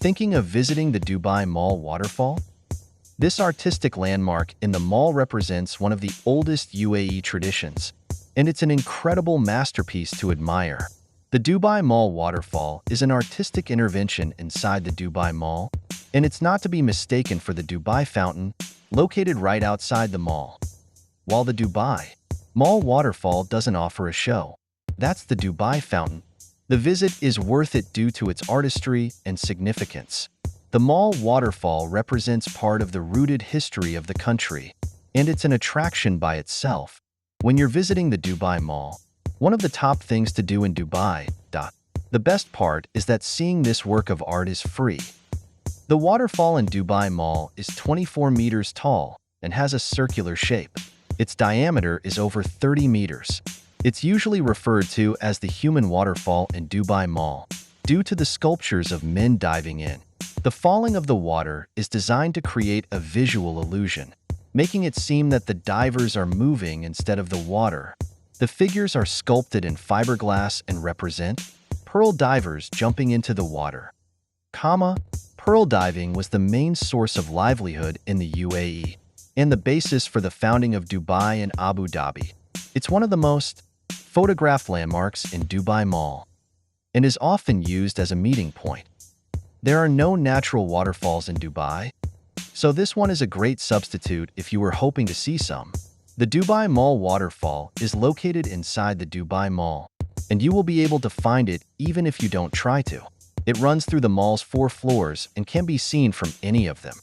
Thinking of visiting the Dubai Mall Waterfall? This artistic landmark in the mall represents one of the oldest UAE traditions, and it's an incredible masterpiece to admire. The Dubai Mall Waterfall is an artistic intervention inside the Dubai Mall, and it's not to be mistaken for the Dubai Fountain, located right outside the mall. While the Dubai Mall Waterfall doesn't offer a show, that's the Dubai Fountain. The visit is worth it due to its artistry and significance. The mall waterfall represents part of the rooted history of the country, and it's an attraction by itself. When you're visiting the Dubai Mall, one of the top things to do in Dubai. The best part is that seeing this work of art is free. The waterfall in Dubai Mall is 24 meters tall and has a circular shape. Its diameter is over 30 meters. It's usually referred to as the human waterfall in Dubai Mall, due to the sculptures of men diving in. The falling of the water is designed to create a visual illusion, making it seem that the divers are moving instead of the water. The figures are sculpted in fiberglass and represent pearl divers jumping into the water. Pearl diving was the main source of livelihood in the UAE, and the basis for the founding of Dubai and Abu Dhabi. It's one of the most photographed landmarks in Dubai Mall, and is often used as a meeting point. There are no natural waterfalls in Dubai, so this one is a great substitute if you were hoping to see some. The Dubai Mall Waterfall is located inside the Dubai Mall, and you will be able to find it even if you don't try to. It runs through the mall's 4 floors and can be seen from any of them.